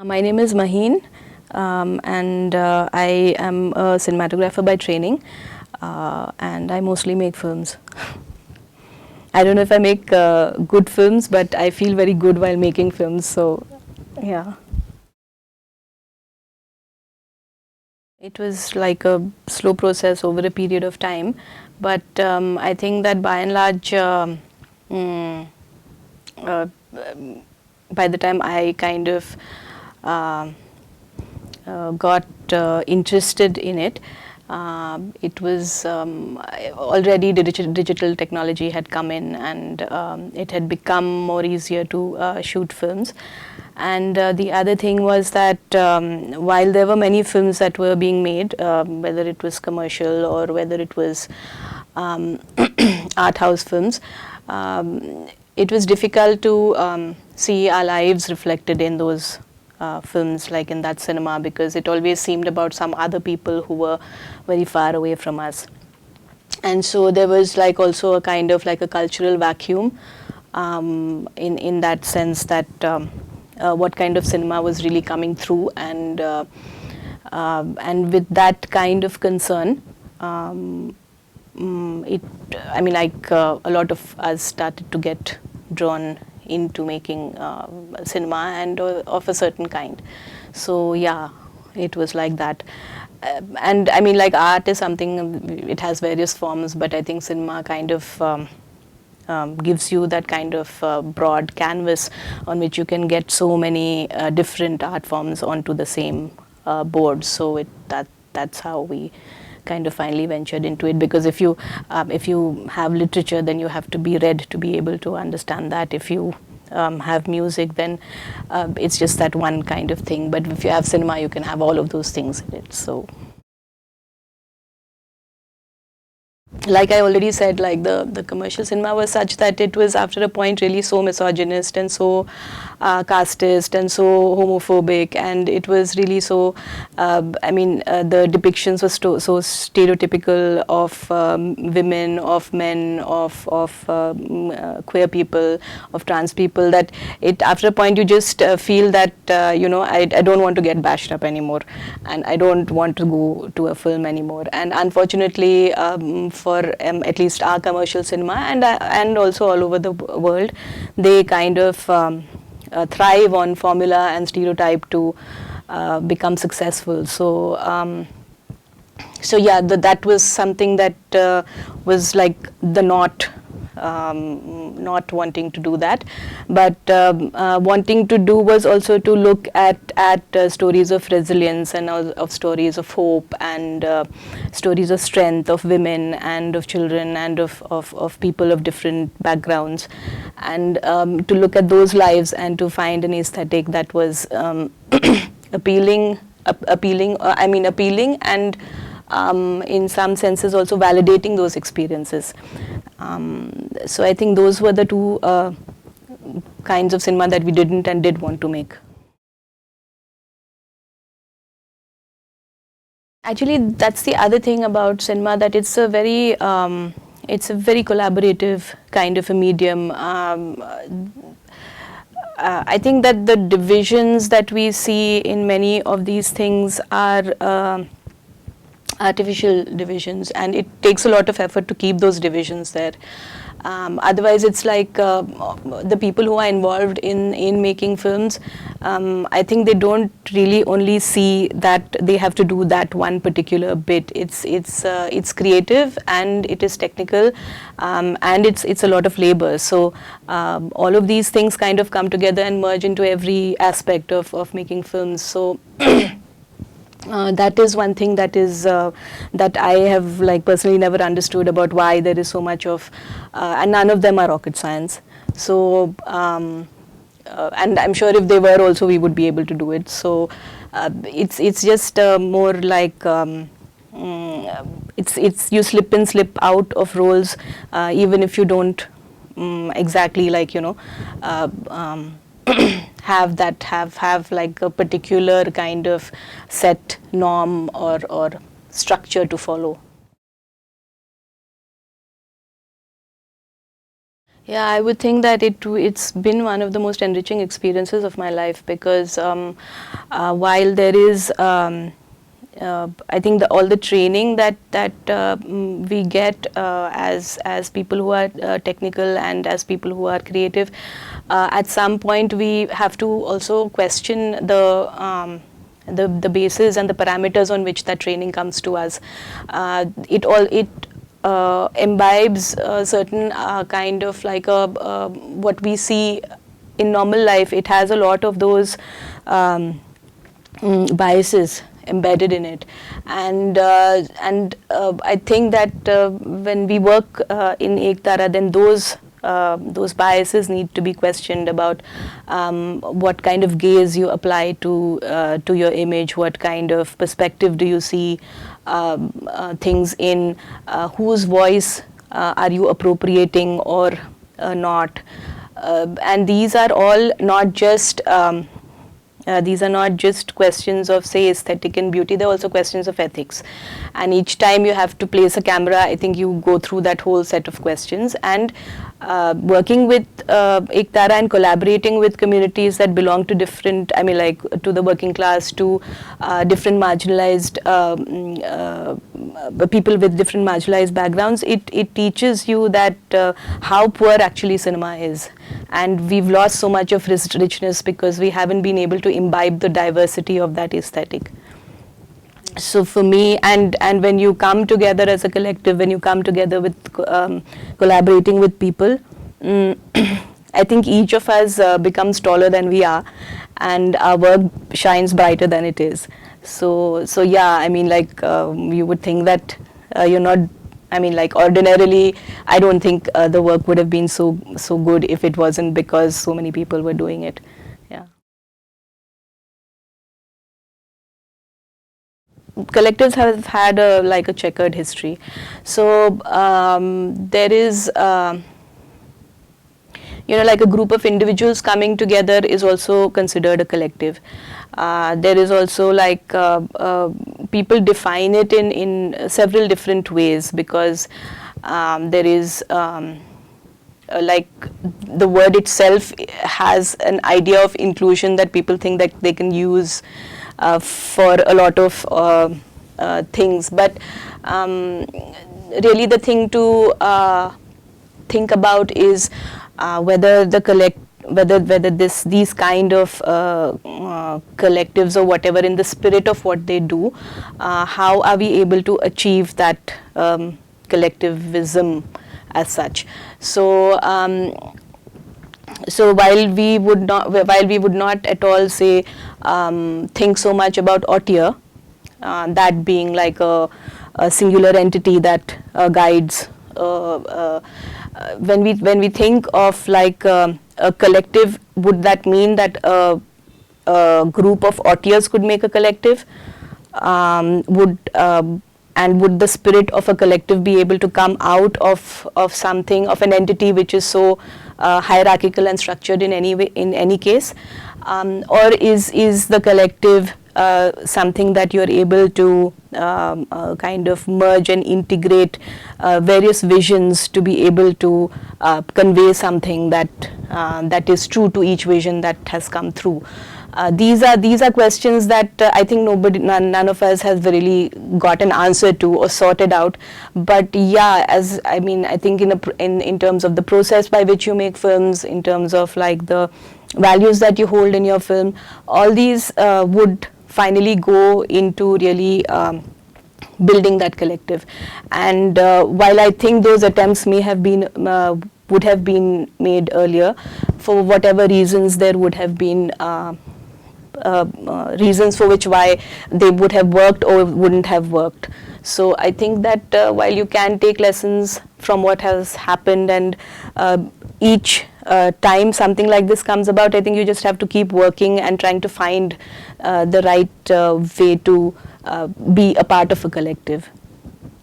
My name is Maheen, and I am a cinematographer by training, and I mostly make films. I don't know if I make good films, but I feel very good while making films, so yeah. It was like a slow process over a period of time, but I think that by and large, mm, uh, by the time I kind of uh, got interested in it, it was already digital technology had come in, and it had become more easier to shoot films. And the other thing was that while there were many films that were being made, whether it was commercial or whether it was art house films, it was difficult to see our lives reflected in those films, like in that cinema, because it always seemed about some other people who were very far away from us. And so there was like also a kind of like a cultural vacuum in that sense that what kind of cinema was really coming through, and with that kind of concern, I mean, like a lot of us started to get drawn into making cinema and of a certain kind. So yeah, it was like that. And I mean, like art is something, it has various forms, but I think cinema kind of gives you that kind of broad canvas on which you can get so many different art forms onto the same board. So that's how we kind of finally ventured into it, because if you have literature, then you have to be read to be able to understand that. If you have music, then it's just that one kind of thing, but if you have cinema, you can have all of those things in it. So like I already said, like the commercial cinema was such that it was after a point really so misogynist and so casteist and so homophobic, and it was really so I mean the depictions were so stereotypical of women, of men, of queer people, of trans people, that it after a point you just feel that I don't want to get bashed up anymore, and I don't want to go to a film anymore. And unfortunately, for at least our commercial cinema and also all over the world, they kind of thrive on formula and stereotype to become successful. So yeah, that was something that was like the not wanting to do that, but wanting to do was also to look at stories of resilience and of stories of hope, and stories of strength of women and of children and of people of different backgrounds, and to look at those lives and to find an aesthetic that was appealing and in some senses also validating those experiences. So I think those were the two kinds of cinema that we didn't and did want to make. Actually, that's the other thing about cinema, that it's a very collaborative kind of a medium. I think that the divisions that we see in many of these things are artificial divisions, and it takes a lot of effort to keep those divisions there. Otherwise, it's like the people who are involved in making films, I think they don't really only see that they have to do that one particular bit. It's creative, and it is technical, and it's a lot of labor. So all of these things kind of come together and merge into every aspect of making films. So that is one thing that is that I have like personally never understood about why there is so much of and none of them are rocket science. So and I'm sure if they were also, we would be able to do it. So it's just more like it's you slip in, slip out of roles, even if you don't exactly like have like a particular kind of set norm or structure to follow. Yeah, I would think that it's been one of the most enriching experiences of my life, because while there is I think all the training that we get as people who are technical and as people who are creative, at some point we have to also question the basis and the parameters on which that training comes to us. It imbibes a certain kind of like what we see in normal life. It has a lot of those biases embedded in it, and I think that when we work in Ektara, then those biases need to be questioned about what kind of gaze you apply to your image, what kind of perspective do you see things in, whose voice are you appropriating or not, and these are all not just these are not just questions of, say, aesthetic and beauty. They're also questions of ethics. And each time you have to place a camera, I think you go through that whole set of questions. And working with Ektara and collaborating with communities that belong to different, I mean, like to the working class, to different marginalized people with different marginalized backgrounds, it teaches you that how poor actually cinema is. And we've lost so much of richness because we haven't been able to imbibe the diversity of that aesthetic. So for me, and when you come together as a collective, when you come together with collaborating with people, I think each of us becomes taller than we are, and our work shines brighter than it is. So yeah, I mean, like you would think that you're not, I mean, like ordinarily, I don't think the work would have been so good if it wasn't because so many people were doing it. Yeah. Collectives have had like a checkered history. So there is, like a group of individuals coming together is also considered a collective. There is also like people define it in several different ways, because there is like the word itself has an idea of inclusion that people think that they can use for a lot of things, but really the thing to think about is whether these kind of collectives or whatever, in the spirit of what they do, how are we able to achieve that collectivism as such. So so while we would not at all say think so much about auteur, that being like a singular entity that guides, when we think of like a collective, would that mean that a group of auteurs could make a collective? Would the spirit of a collective be able to come out of something, of an entity which is so hierarchical and structured in any way, in any case, or is the collective something that you're able to kind of merge and integrate various visions to be able to convey something that is true to each vision that has come through? These are questions that I think none of us has really got an answer to or sorted out. But yeah, as I mean, I think in terms of the process by which you make films, in terms of like the values that you hold in your film, all these would finally go into really building that collective. And while I think those attempts may have been would have been made earlier, for whatever reasons, there would have been reasons for why they would have worked or wouldn't have worked. So I think that while you can take lessons from what has happened, and each time something like this comes about, I think you just have to keep working and trying to find the right way to be a part of a collective.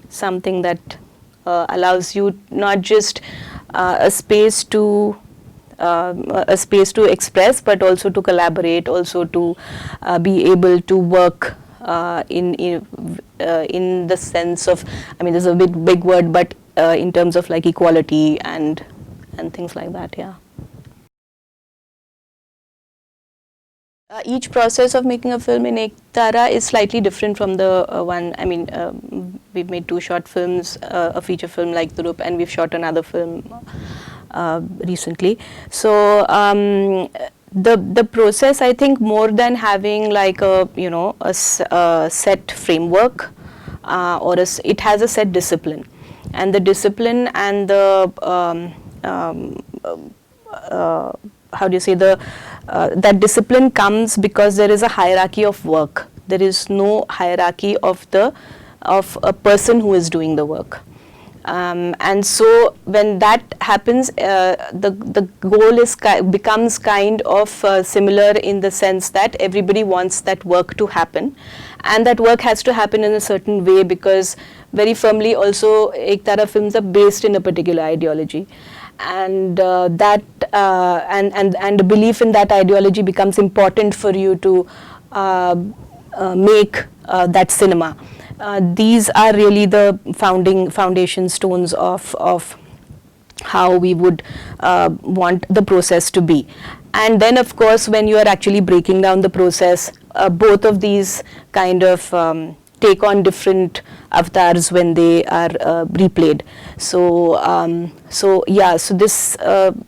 Something that allows you not just a space to express, but also to collaborate, also to be able to work in the sense of, I mean, this is a big word, but in terms of like equality and and things like that. Yeah. Each process of making a film in Ektara is slightly different from the one. I mean, we've made 2 short films, a feature film like Turup, and we've shot another film recently. So the process, I think, more than having like a a set framework it has a set discipline, and the discipline and the how do you say, that discipline comes because there is a hierarchy of work. There is no hierarchy of a person who is doing the work. And so when that happens, the goal becomes kind of similar in the sense that everybody wants that work to happen, and that work has to happen in a certain way, because very firmly also Ektara films are based in a particular ideology, and that and the belief in that ideology becomes important for you to make that cinema. These are really the foundation stones of how we would want the process to be. And then, of course, when you are actually breaking down the process, both of these kind of take on different avatars when they are replayed. So, so this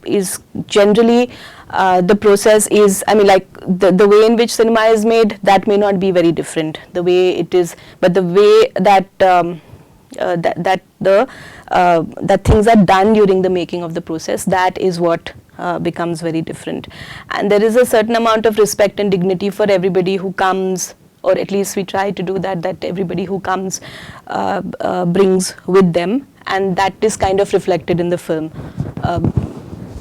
is generally the process is, I mean, like the way in which cinema is made, that may not be very different, the way it is, but the way that that things are done during the making of the process, that is what becomes very different. And there is a certain amount of respect and dignity for everybody who comes, or at least we try to do that everybody who comes brings with them, and that is kind of reflected in the film,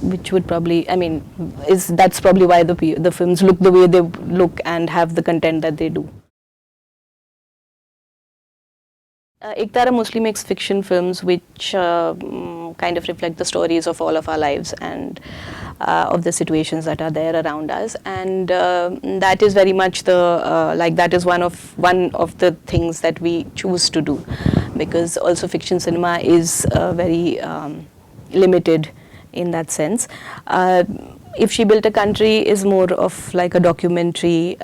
which would probably, I mean, that's probably why the films look the way they look and have the content that they do. Ektara mostly makes fiction films which kind of reflect the stories of all of our lives and of the situations that are there around us, and that is very much the like that is one of the things that we choose to do, because also fiction cinema is very limited in that sense. If She Built a Country is more of like a documentary,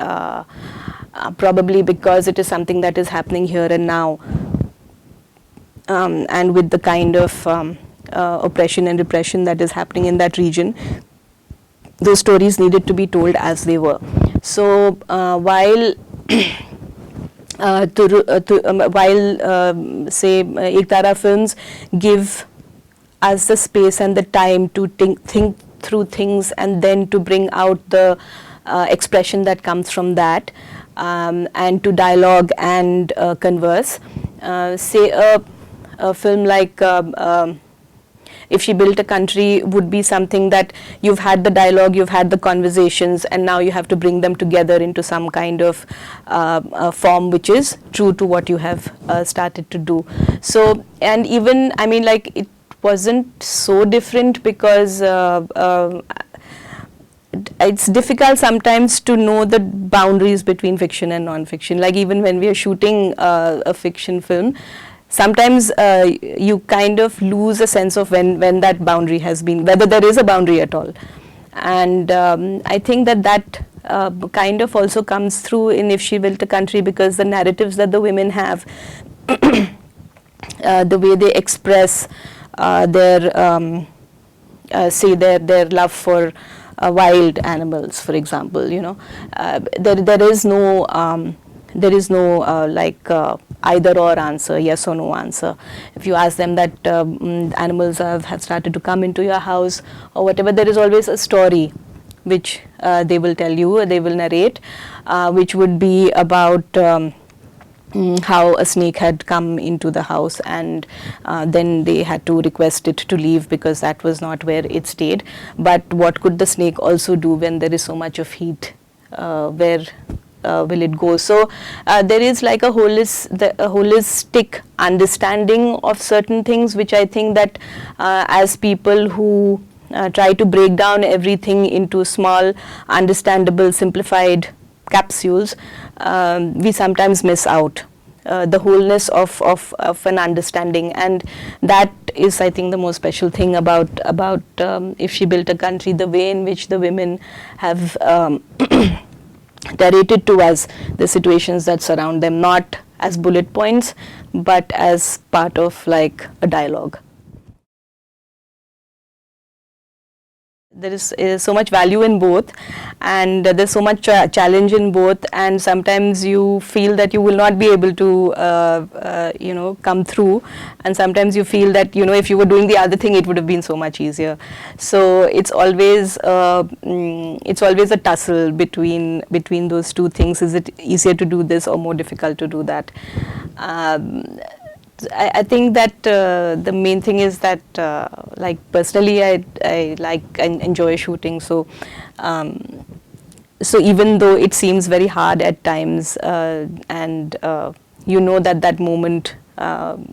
probably because it is something that is happening here and now. And with the kind of oppression and repression that is happening in that region, those stories needed to be told as they were. So while say Ektara films give us the space and the time to think through things, and then to bring out the expression that comes from that, and to dialogue and converse, say a film like If She Built a Country would be something that you've had the dialogue, you've had the conversations, and now you have to bring them together into some kind of form which is true to what you have started to do. So, and even, I mean, like, it wasn't so different, because it's difficult sometimes to know the boundaries between fiction and non-fiction. Like, even when we are shooting a fiction film, sometimes you kind of lose a sense of when that boundary has been, whether there is a boundary at all. And I think that kind of also comes through in If She Built a Country, because the narratives that the women have, the way they express their say their love for wild animals, for example, you know, there is no like either or answer, yes or no answer. If you ask them that animals have started to come into your house or whatever, there is always a story which they will tell you, they will narrate, which would be about how a snake had come into the house, and then they had to request it to leave because that was not where it stayed. But what could the snake also do when there is so much of heat? Where will it go? So there is like a holistic understanding of certain things, which I think that as people who try to break down everything into small, understandable, simplified capsules, we sometimes miss out. the wholeness of an understanding. And that is, I think, the most special thing about If She Built a Country, the way in which the women have narrated to us the situations that surround them, not as bullet points, but as part of like a dialogue. There is so much value in both, and there's so much challenge in both, and sometimes you feel that you will not be able to come through, and sometimes you feel that if you were doing the other thing it would have been so much easier. So it's always a tussle between those two things. Is it easier to do this or more difficult to do that? I think that the main thing is that, like personally, I enjoy shooting. So, so even though it seems very hard at times, and that moment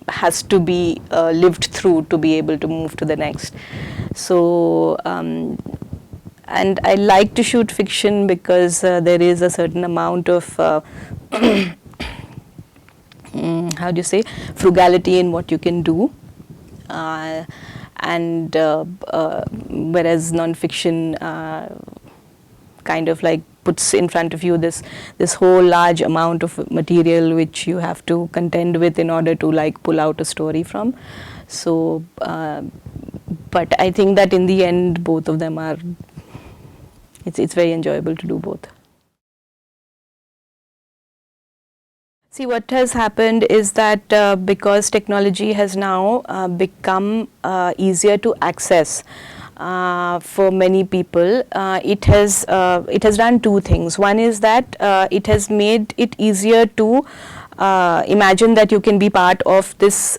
has to be lived through to be able to move to the next. So, and I like to shoot fiction because there is a certain amount of how do you say, frugality in what you can do, and whereas non-fiction kind of like puts in front of you this whole large amount of material which you have to contend with in order to like pull out a story from. So but I think that in the end both of them are, it's very enjoyable to do both. See, what has happened is that because technology has now become easier to access for many people, it has done two things. One is that it has made it easier to imagine that you can be part of this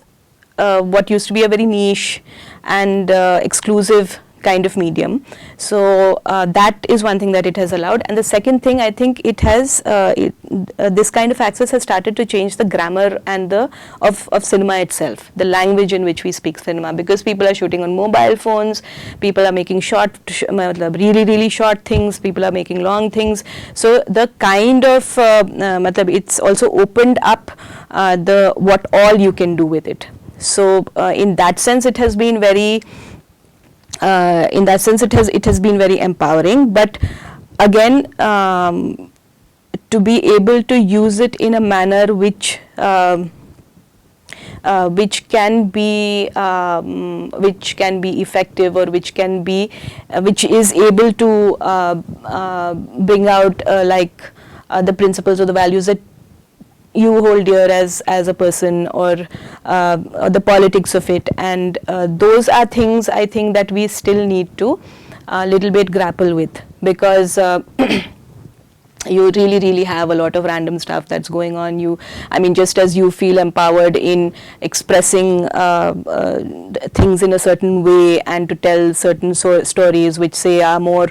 what used to be a very niche and exclusive kind of medium. So that is one thing that it has allowed. And the second thing, I think it has this kind of access has started to change the grammar and of cinema itself, the language in which we speak cinema, because people are shooting on mobile phones, people are making really short things, people are making long things. So the kind of it's also opened up what all you can do with it. So in that sense it has been very it has been very empowering. But again, to be able to use it in a manner which can be effective, or which is able to bring out the principles or the values that you hold dear as a person, or the politics of it, and those are things I think that we still need to a little bit grapple with, because you really have a lot of random stuff that's going on. Just as you feel empowered in expressing things in a certain way and to tell certain stories which say are more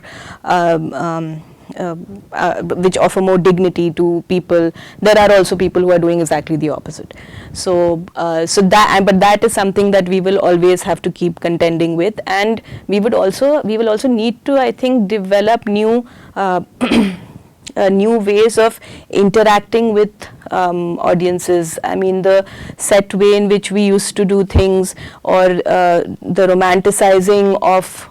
which offer more dignity to people, there are also people who are doing exactly the opposite. So but that is something that we will always have to keep contending with, and we will also need to, I think, develop new new ways of interacting with audiences. The set way in which we used to do things, or the romanticizing of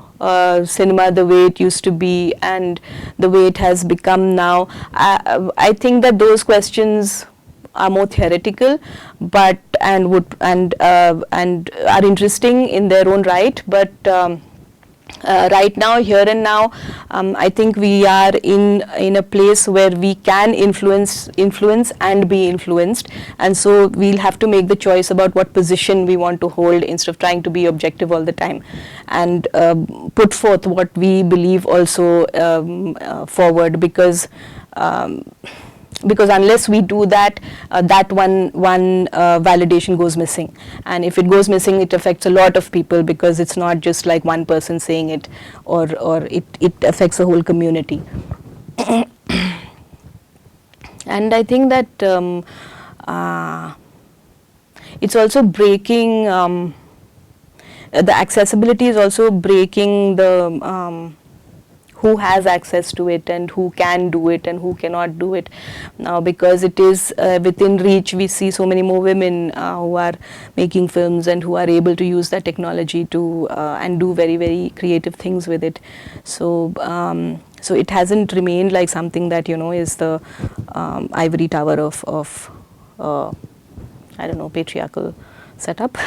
cinema, the way it used to be and the way it has become now. I think that those questions are more theoretical, but and are interesting in their own right. But right now, here and now, I think we are in a place where we can influence and be influenced, and so we'll have to make the choice about what position we want to hold instead of trying to be objective all the time, and put forth what we believe also forward, because unless we do that, that one validation goes missing, and if it goes missing, it affects a lot of people, because it's not just like one person saying it, or it affects the whole community. And I think that it's also breaking, the accessibility is also breaking the who has access to it and who can do it and who cannot do it. Now, because it is within reach, we see so many more women who are making films and who are able to use that technology to and do very, very creative things with it. So so it hasn't remained like something that, you know, is the ivory tower of I don't know, patriarchal setup.